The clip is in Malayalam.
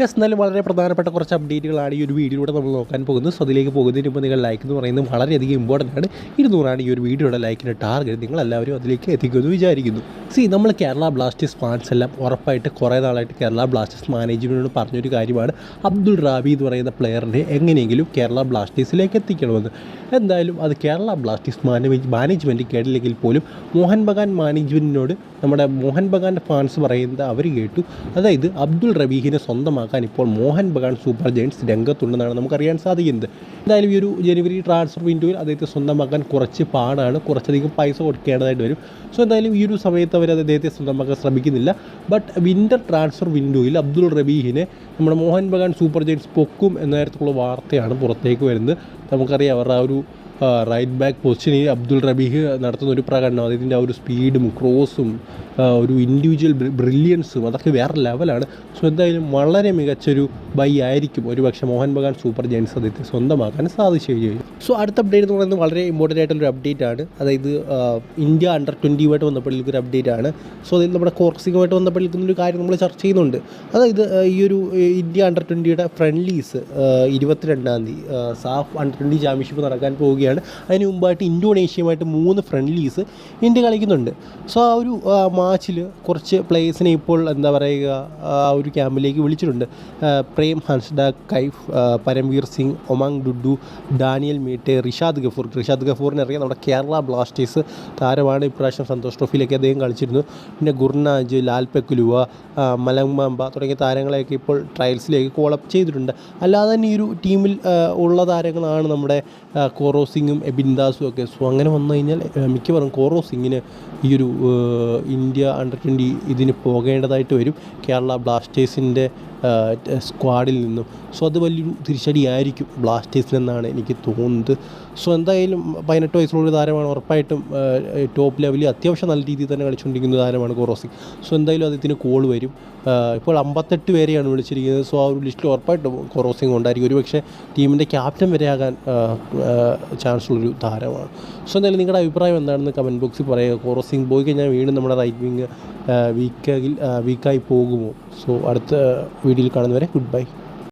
എന്നാലും വളരെ പ്രധാനപ്പെട്ട കുറച്ച് അപ്ഡേറ്റുകളാണ് ഈ ഒരു വീഡിയോയിലൂടെ നമ്മൾ നോക്കാൻ പോകുന്നത്. സോ അതിലേക്ക് പോകുന്നതിന് മുമ്പ് നിങ്ങൾ ലൈക്ക് എന്ന് പറയുന്നത് വളരെയധികം ഇമ്പോർട്ടൻ്റ് ആണ്. 200 ഈ ഒരു വീഡിയോയുടെ ലൈക്കിൻ്റെ ടാർഗറ്റ്. നിങ്ങളെല്ലാവരും അതിലേക്ക് എത്തിക്കുമെന്ന് വിചാരിക്കുന്നു. നമ്മൾ കേരള ബ്ലാസ്റ്റേഴ്സ് ഫാൻസ് എല്ലാം ഉറപ്പായിട്ട് കുറേ നാളായിട്ട് കേരള ബ്ലാസ്റ്റേഴ്സ് മാനേജ്മെൻറ്റിനോട് പറഞ്ഞൊരു കാര്യമാണ് അബ്ദുൾ റാബി എന്ന് പറയുന്ന പ്ലെയറിനെ എങ്ങനെയെങ്കിലും കേരള ബ്ലാസ്റ്റേഴ്സിലേക്ക് എത്തിക്കണമെന്ന്. എന്തായാലും അത് കേരള ബ്ലാസ്റ്റേഴ്സ് മാനേജ്മെൻറ്റ് കേട്ടില്ലെങ്കിൽ പോലും മോഹൻ ബഗാൻ മാനേജ്മെൻറ്റിനോട് നമ്മുടെ മോഹൻ ബഗാൻ്റെ ഫാൻസ് പറയുന്നത് അവർ കേട്ടു. അതായത് അബ്ദുൾ റബീഹിനെ സ്വന്തമാക്കാൻ ഇപ്പോൾ മോഹൻ ബഗാൻ സൂപ്പർ ജയൻസ് രംഗത്തുണ്ടെന്നാണ് നമുക്കറിയാൻ സാധിക്കുന്നത്. എന്തായാലും ഈ ഒരു ജനുവരി ട്രാൻസ്ഫർ വിൻഡോയിൽ അദ്ദേഹത്തെ സ്വന്തമാക്കാൻ കുറച്ച് പാടാണ്, കുറച്ചധികം പൈസ കൊടുക്കേണ്ടതായിട്ട് വരും. സോ എന്തായാലും ഈ ഒരു സമയത്ത് അവർ അദ്ദേഹത്തെ സ്വന്തമാക്കാൻ ശ്രമിക്കുന്നില്ല. ബട്ട് വിൻ്റർ ട്രാൻസ്ഫർ വിൻഡോയിൽ അബ്ദുൾ റബീഹിനെ നമ്മുടെ മോഹൻ ബഗാൻ സൂപ്പർ ജയൻസ് പൊക്കും എന്ന തരത്തിലുള്ള വാർത്തയാണ് പുറത്തേക്ക് വരുന്നത്. നമുക്കറിയാം അവരുടെ ആ ഒരു റൈറ്റ് ബാക്ക് പൊസിഷനിൽ അബ്ദുൾ റബീഹ് നടത്തുന്ന ഒരു പ്രകടനം, അതിൻ്റെ ആ ഒരു സ്പീഡും ക്രോസും ഒരു ഇൻഡിവിജ്വൽ ബ്രില്യൻസും അതൊക്കെ വേറെ ലെവലാണ്. സോ എന്തായാലും വളരെ മികച്ചൊരു ബൈ ആയിരിക്കും ഒരു പക്ഷേ മോഹൻ ബഗാൻ സൂപ്പർ ജയൻസ് അദ്ദേഹത്തെ സ്വന്തമാക്കാൻ സാധിക്കുകയും. സോ അടുത്ത അപ്ഡേറ്റ് എന്ന് പറയുന്നത് വളരെ ഇമ്പോർട്ടൻ്റ് ആയിട്ടുള്ളൊരു അപ്ഡേറ്റ് ആണ്. അതായത് ഇന്ത്യ അണ്ടർ 20 വന്നപ്പോഴേക്കൊരു അപ്ഡേറ്റ് ആണ്. സോ അതിൽ നമ്മുടെ കോർസിങ്ങുമായിട്ട് ബന്ധപ്പെട്ടിരിക്കുന്നൊരു കാര്യം നമ്മൾ ചർച്ച ചെയ്യുന്നുണ്ട്. അതായത് ഈ ഒരു ഇന്ത്യ അണ്ടർ 20 ഫ്രണ്ട്ലീസ് 22-ാം തീയതി സാഫ് അണ്ടർ 20 ചാമ്പ്യൻഷിപ്പ് നടക്കാൻ പോവുകയാണ്. അതിന് മുമ്പായിട്ട് ഇന്തോനേഷ്യയുമായിട്ട് 3 ഫ്രണ്ട്ലീസ് ഇന്ത്യ കളിക്കുന്നുണ്ട്. സോ ആ ഒരു മാച്ചിൽ കുറച്ച് പ്ലേയേഴ്സിനെ ഇപ്പോൾ എന്താ പറയുക ആ ഒരു ക്യാമ്പിലേക്ക് വിളിച്ചിട്ടുണ്ട്. പ്രേം ഹൻസ്ഡ കൈഫ്, പരംവീർ സിംഗ്, ഒമാങ് ഡുഡു, ഡാനിയൽ മീറ്റെ, റിഷാദ് ഗഫൂറിനെ അറിയാം, നമ്മുടെ കേരള ബ്ലാസ്റ്റേഴ്സ് താരമാണ്. ഇപ്രാവശ്യം സന്തോഷ് ട്രോഫിയിലൊക്കെ അദ്ദേഹം കളിച്ചിരുന്നു. പിന്നെ ഗുർനാജ്, ലാൽ പെക്കുലുവ, മലങ്മാമ്പ തുടങ്ങിയ താരങ്ങളെയൊക്കെ ഇപ്പോൾ ട്രയൽസിലേക്ക് കോളപ്പ് ചെയ്തിട്ടുണ്ട്. അല്ലാതെ തന്നെ ഈ ഒരു ടീമിൽ ഉള്ള താരങ്ങളാണ് നമ്മുടെ കോറോ സിംഗും എബിൻദാസും ഒക്കെ. സോ അങ്ങനെ വന്നു കഴിഞ്ഞാൽ മിക്കവാറും കോറോ സിംഗിന് ഈ ഒരു ഇന്ത്യ അണ്ടർ 20 ഇതിന് പോകേണ്ടതായിട്ട് വരും കേരള ബ്ലാസ്റ്റേഴ്സിൻ്റെ സ്ക്വാഡിൽ നിന്നും. സോ അത് വലിയൊരു തിരിച്ചടിയായിരിക്കും ബ്ലാസ്റ്റേഴ്സിനെന്നാണ് എനിക്ക് തോന്നുന്നത്. സോ എന്തായാലും 18 വയസ്സുള്ള താരമാണ്, ഉറപ്പായിട്ടും ടോപ്പ് ലെവലിൽ അത്യാവശ്യം നല്ല രീതിയിൽ തന്നെ കളിച്ചുകൊണ്ടിരിക്കുന്ന താരമാണ് കോറോ സിംഗ്. സോ എന്തായാലും അദ്ദേഹത്തിന് കോൾ വരും. ഇപ്പോൾ 58 പേരെയാണ് വിളിച്ചിരിക്കുന്നത്. സോ ആ ഒരു ലിസ്റ്റിൽ ഉറപ്പായിട്ടും കോറോ സിംഗ് ഉണ്ടായിരിക്കും. ഒരുപക്ഷെ ടീമിൻ്റെ ക്യാപ്റ്റൻ വരെ ആകാൻ ചാൻസ് ഉള്ളൊരു താരമാണ്. സോ എന്തായാലും നിങ്ങളുടെ അഭിപ്രായം എന്താണെന്ന് കമൻറ്റ് ബോക്സിൽ പറയുക. കോറോ സിംഗ് പോയി കഴിഞ്ഞാൽ വീണ്ടും നമ്മുടെ റൈറ്റ് വിങ് വീക്കായി പോകുമോ? സോ അടുത്ത വീഡിയോയിൽ കാണുന്നവരെ ഗുഡ് ബൈ.